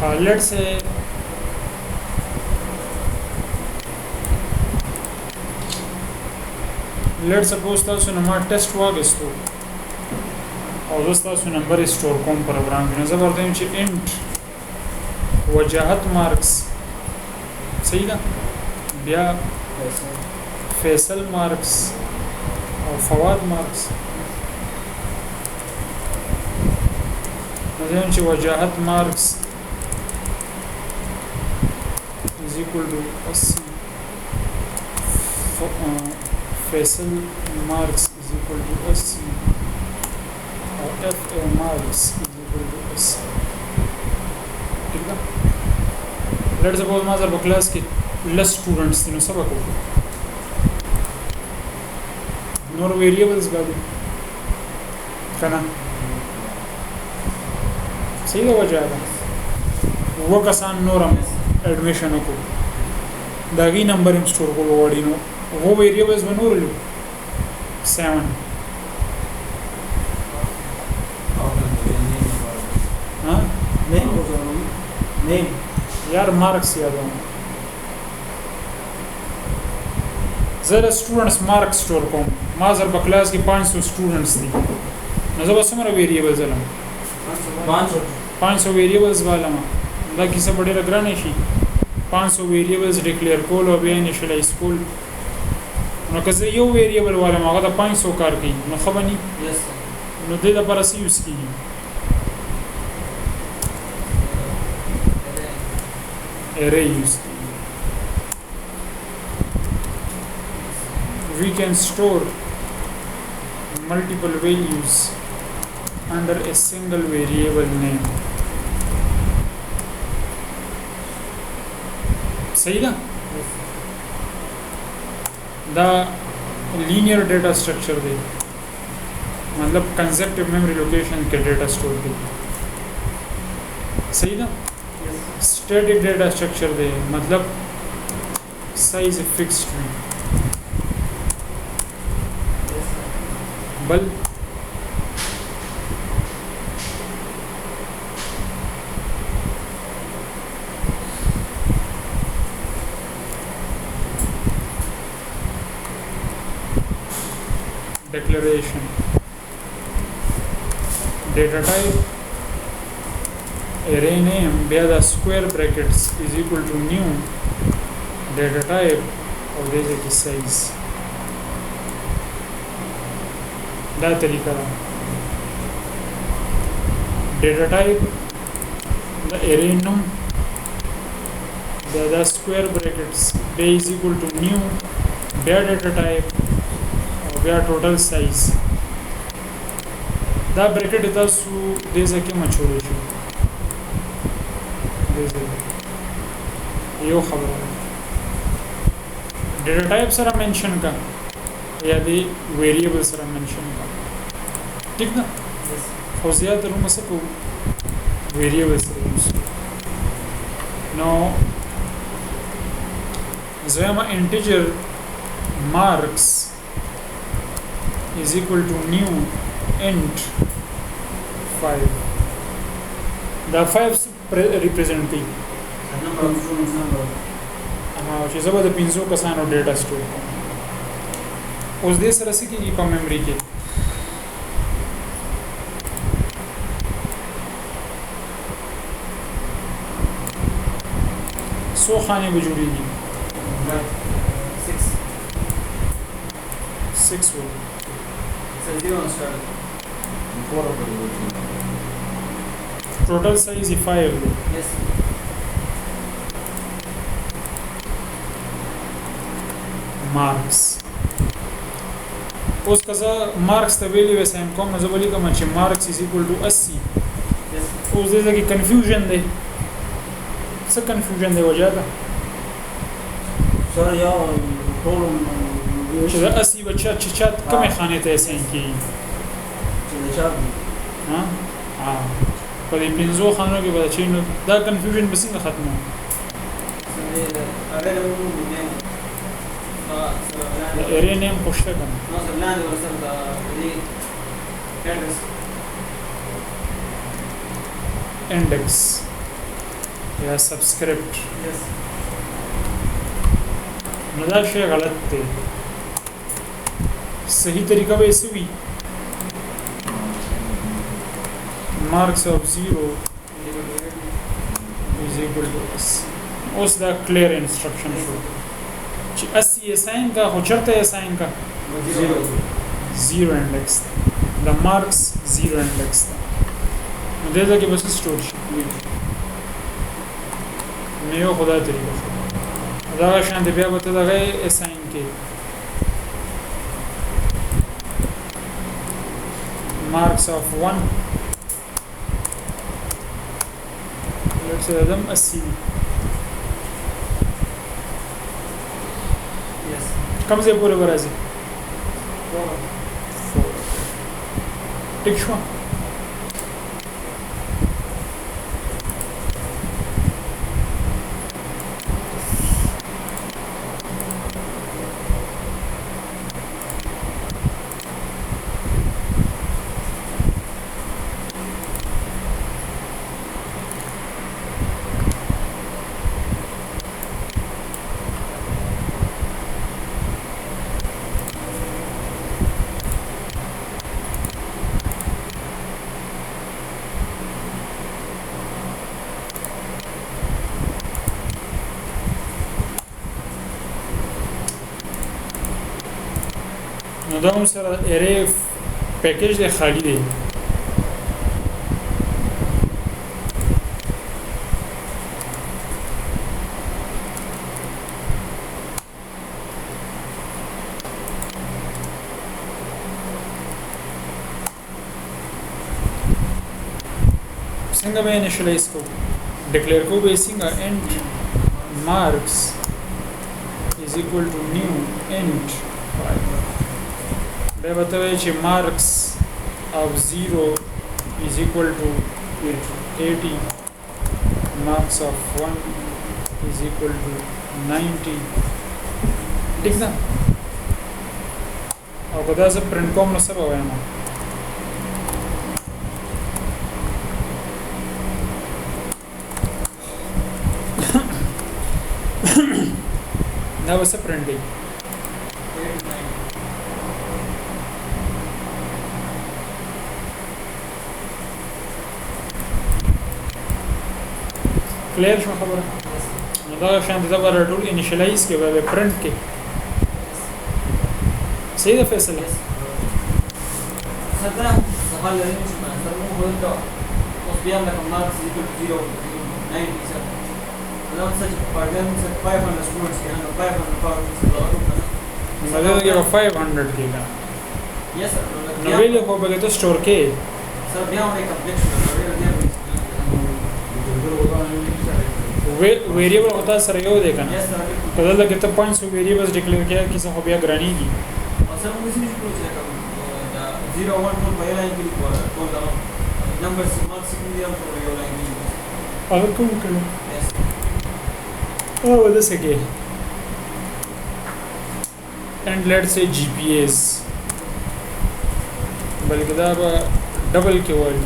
let's say let's suppose تاسو نه ما ټیسټ واغستو او زه تاسو نمبر سٹور کوم پروګرام کې نه زه ورته وایم چې انټ وجاهت مارکس صحیح ده بیا فیصل مارکس او فواد مارکس نو چې وجاهت مارکس is equal to 80 فیصل مارکس is equal to 80 او FA مارکس is equal to 80 ٹھیک ده لیټس سپوز ما زر په کلاس کې لس سټوډنټس دي نو سبق وکړو نور ویریبلز باندې کنه صحیح ده وجه ده وو کسان نورم ایڈمیشن وکړو داغي نمبر هم سٹور کولو وړي نو وو ویریبلز ونورلو 7 ها نیم یار مارکس یادو زره سټوډنټس مارکس سٹور کوم ما زر په کلاس کې 500 سټوډنټس دي نو زه به څومره ویریبلز لرم 500 ویریبلز والم دا کیسه ډېره ګرانه شي 500 ویریبلز ډیکلیئر کول او بیا انیشلایز کول نو که زه یو ویریبل والم هغه د 500 کار کوي نو خبرني نو دې لپاره څه یوز کیږي array use we can store multiple values under a single variable name सही ना the linear data structure दे मतलब consecutive memory location के data store दे सही ना static data structure दे मतलब size fixed है बल declaration data type array name via the square brackets is equal to new data type और दे की size दा तरीका data type the array num the square brackets via is equal to new via data type और via total size دا bracket تاسو دې ځکه مچولې شو यो खबर data type sir mention का या दी variable sir mention का ठीक ना और ज़्यादातर रूम से को वेरिएबल सर यूज़ नो ज़्यादा integer marks is equal to new int 5 the 5 represent the چې زه به د 500 کسانو ډیټا سٹور کوم اوس دې سره څه کېږي په میموري کې څو خانې به جوړېږي 6 will total size is 5 yes marks اوس کزا marks ته ویلی وسایم کوم زه ولی کوم چې marks is equal to 80 اوس دې کې confusion دی څه confusion دی وجه ده سره یو ټول چې 80 بچا چې چات کومه خانه ته اسین کی چې چا ها په دې 500 خانو کې به چې دا confusion به څنګه ختمه ارے نیم پوښتنه کوم نو لاندې ورسره د دې index یا سبسکرپټ Yes. نو دا شی غلط دی صحیح طریقه به څه وي marks of 0 is equal to s اوس دا clear instruction شو چې s یې assign کا خو چرته یې assign کا 0 index the marks 0 index نو دغه کې بس سٹور شي نو یو خدای طریقه شو دا شان دی بیا به ته دغه assign کې marks of 1 let's say them assi Yes. कम से पूरे बराजी टिक شو نو دا هم سره ارې پیکیج دی خالی دی څنګه به انیشلایز کو ډیکلیئر کو به څنګه int marks is equal to new int به بتوي چې marks of 0 is equal to 80 marks of 1 is equal to 90 ٹھیک ده او کدا زه پرنٹ کوم نو څه به وایم دا وسه پرنٹ دی کلیر شو خبره نو دا شان د زبر ټول انیشلایز کې به پرنٹ کې صحیح ده فیصله سره سوال لري چې ما سره مو وایو اوس بیا د مارکس 0 90 سره نو څه چې پاګان سره 500 سټوډنټس کې نو 500 پاورز لرو کنه مله کې 500 کې دا یس سر نو ویل کو به ته سٹور کې سر بیا موږ کمپلیکس ویریبل ہوتا سره یو دی کنه یس سر کله لکه ته پوینټس ویریبلز ډیکلیئر کړه کیسه خو بیا ګرانیږي اصل موږ څه شو چې کوم 0 1 2 په لاین کې کول دا نمبر مارکس کې دی په یو لاین کې هغه کوم کړه یس او ولې سګي and let's say GPAs بلکې دا به ډبل کې وایي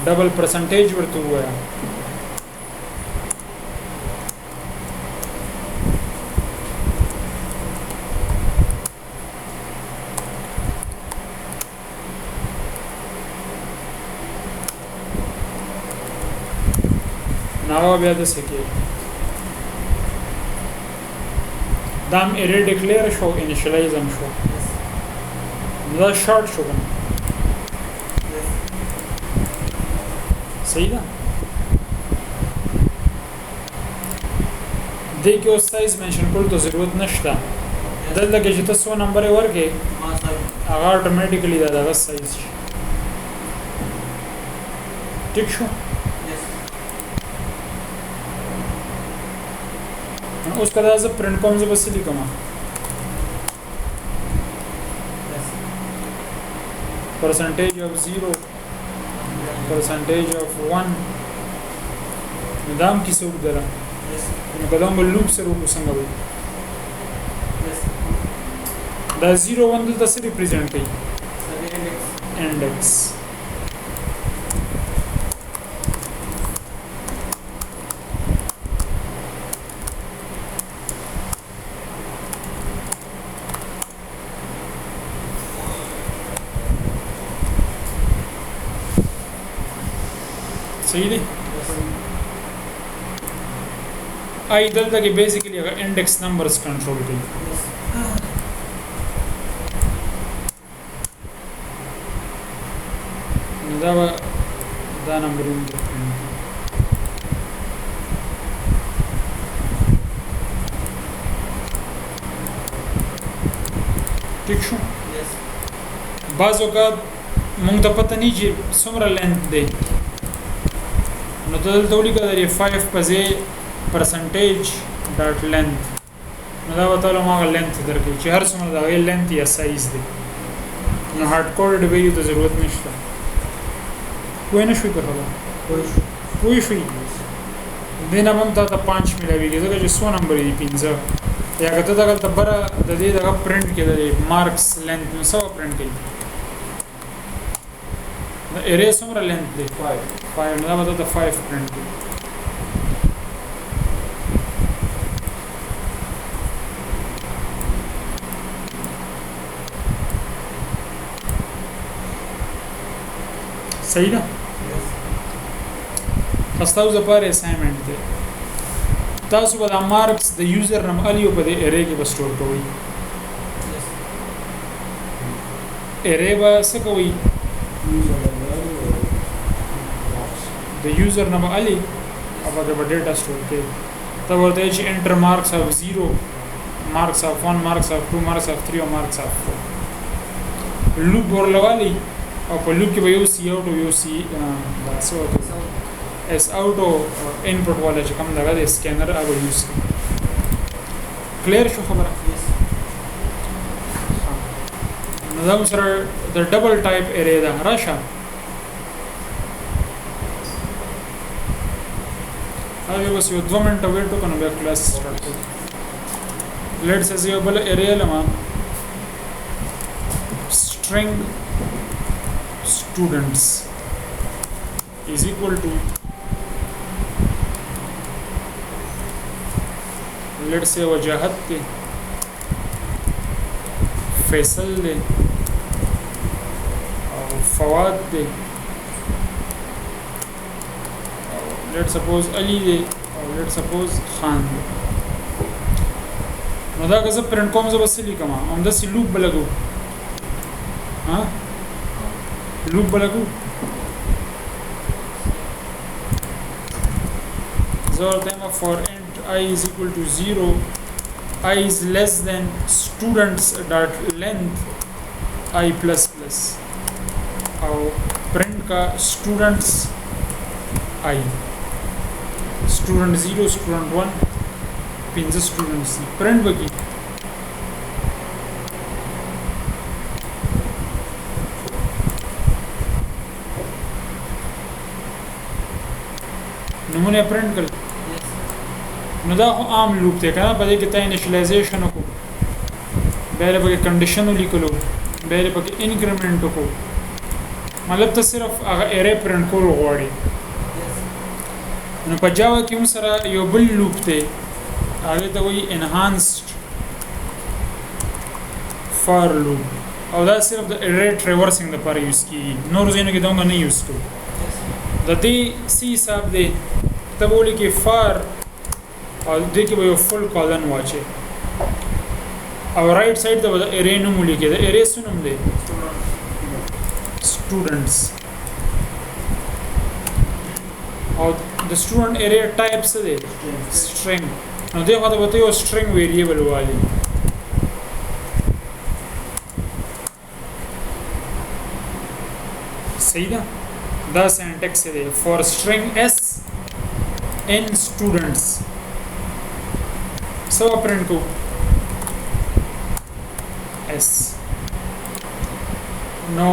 ډبل پرسنټیج ورته وایا نو بیا د سکه دام ارې ډیکلیئر شو انیشلایز هم شو دا شارټ شو کنه صحیح ده دې کې اوس سایز منشن کول ته ضرورت نشته دلته کې چې تاسو نمبر ورکې ما سره هغه اتوماتیکلی دا دغه سایز شي ټیک شو یس اوس کله زه پرنٹ کوم زه بس لیکم percentage of 0 percentage of 1 نظام کی څوک دره نو قدم بل لوپ سره وسنګ وي دا 0 1 دلته څه ریپرزینټ کوي انډیکس صحیح دی آی دلته کې بیسیکلی هغه انډیکس نمبرز کنټرول کوي دا نمبرونه ٹھیک شو بعض اوقات مونږ ته پته نه چې څومره لینث دی نو دلته ولیکه د 5 په ځای پرسنټیج ډاټ لینث نو دا به تعالی ما لینث درکړي چې هر څومره دا لینث یا سایز دی نو هارد کوډ ویلیو ته ضرورت نشته کوی نه شوي په خبره کوی شوي دینه مونږ ته 5 ملاویږي ځکه چې 100 نمبر دی 15 یا کته دا کله بره د دې دغه پرنٹ کې د مارکس لینث نو سو پرنٹ کوي د ارے څومره لینث دی 5 نو دا به 5 پرنٹ کوي صحیح ده تاسو لپاره اسایمنټ دی تاسو به د مارکس د یوزر نم الیو په دې ارے کې بسټور کوئ ارے به څه کوي د یوزر نم الی او په ډیټا سٹور کې دا ورته چې انټر مارکس اف 0 مارکس اف 1 مارکس اف 2 مارکس اف 3 او مارکس اف 4 لوپ ورلوالی او په لوپ کې به یو سی اوټ او یو سی دا څه اس اوټو انپټ والا چې کوم دغه د سکینر هغه یوز کوي کلیر شو خبره نو دا سره د ډبل ټایپ ارے دا راشه هغه بس یو 2 منټه ویټ وکړو بیا کلاس سٹارټ کړو لیټس از یو بل ارے لما string students is equal to let's say وجاهت دے فیصل دے فواد دے let's suppose علی دے let's suppose خان دے نو دا که زه پرنټ کوم زه بس لیکم همداسې لوپ به لګو لوپ به لګو زه ورته وایم for int I is equal to 0 I is less than students dot length I plus plus او print का students I student 0 student 1 15 students print बगी नमूने print कर نو دا خو عام لوپ دی کنه په دې کې تا انیشلایزیشن وکړو بیا له پکې کنډیشن ولیکلو بیا له پکې انکریمنٹ وکړو مطلب ته صرف هغه ارے پرنٹ کول غواړي نو په جاوا کې هم سره یو بل لوپ دی هغه ته وایي انهانسډ فار لوپ او دا صرف د ارے ټریورسینګ لپاره یوز کیږي نور ځینو کې دا نه یوز کوو د دې سی حساب دی ته وایي کې فار او دې کې به یو فل کالن واچي او رائټ سایډ ته د ارے نوم لیکي د ارے سنوم دی students او د student ارے ټایپ څه دی string نو دغه د وته یو string variable والی صحیح ده دا syntax دی for string s n students سو پرنٹ کو s نو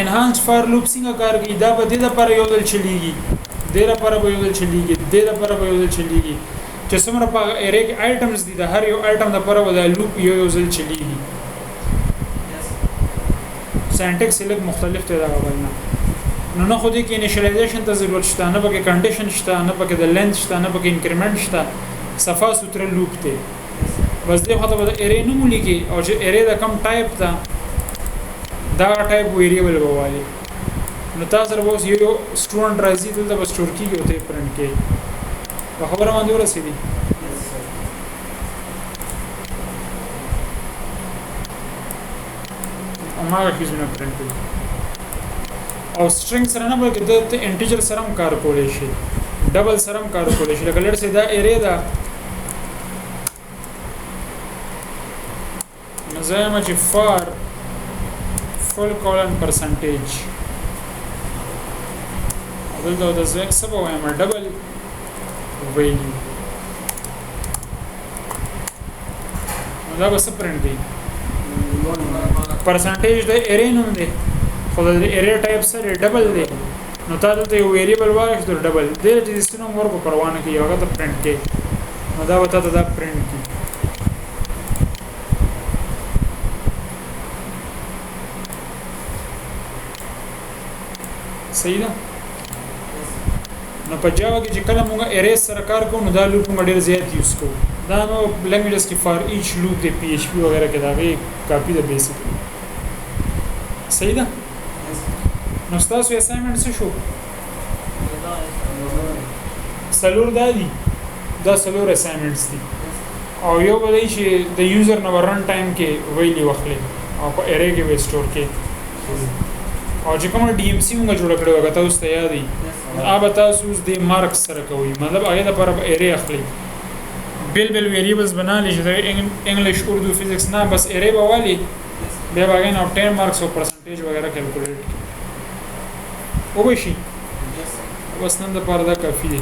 enhance for loop څنګه کار کوي دا به د لپاره یو ځل چلیږي د لپاره به یو ځل چلیږي د لپاره به یو ځل چلیږي چې څومره په ارے کې آیټمز دي د هر یو آیټم لپاره به د لوپ یو ځل چلیږي سینټیکس لږ مختلف دی دا غوښنه نو نه خو دې کې انیشلایزیشن ته ضرورت شته نه پکې کنډیشن شته نه پکې د لینث شته نه پکې انکریمنٹ شته صفا سوتره لوپ دی بس دې خاطر به ارے نوم لیکي او چې ارے د کم ټایپ دا ټایپ ویریبل بوالي نو تاسو سره اوس یو سټوډنټ راځي دلته بس سٹور کیږي او ته پرنٹ کې په خبره باندې ورسېدي اماغه کیږي پرنٹ کوي او سټرینګ سره نه بلکې د انټیجر سره هم کار کولای شي ډبل سره هم کار کولای شي لکه لړ سي دا ایریا دا نظام چې فار فل کولن پرسنټیج دلته د زیک سبا وایم ډبل ویلیو دا به څه پرنټ دی پرسنټیج د ایریا نوم دی خو د ایریا ټایپ سره ډبل دی نو تاسو ته یو ویریبل واخیست ډبل دی چې سيستم ورکو پروانه کې هغه ته پرنٹ کې نو دا وته دا پرنٹ کی صحیح ده نو په جاوا کې چې کله موږ ایریا سره کار کوو نو دا لوپ موږ ډیر زیات یوز کوو دا نو لینګویجز کې فار ایچ لوپ دی پی ایچ پی وغیرہ کې دا غي کاپی د بیسیک صحیح ده نو تاسو اسایمنټ څه شو سلور دادی دا سلور اسایمنټس دي او یو بلې چې د یوزر نو رن ټایم کې ویلی واخلې او په ایریا کې وې سٹور کې او چې کوم ډي ام سي موږ جوړ کړو هغه تاسو ته یادي هغه تاسو د مارکس سره کوي مطلب هغه د پر ایریا اخلي بل ویریبلز بنا لې چې انګلیش اردو فزکس نه بس ایریا بوالي بیا باغې نو 10 مارکس او پرسنټیج وغیرہ کیلکولیټ او شي بس نن د پر دا کافي دی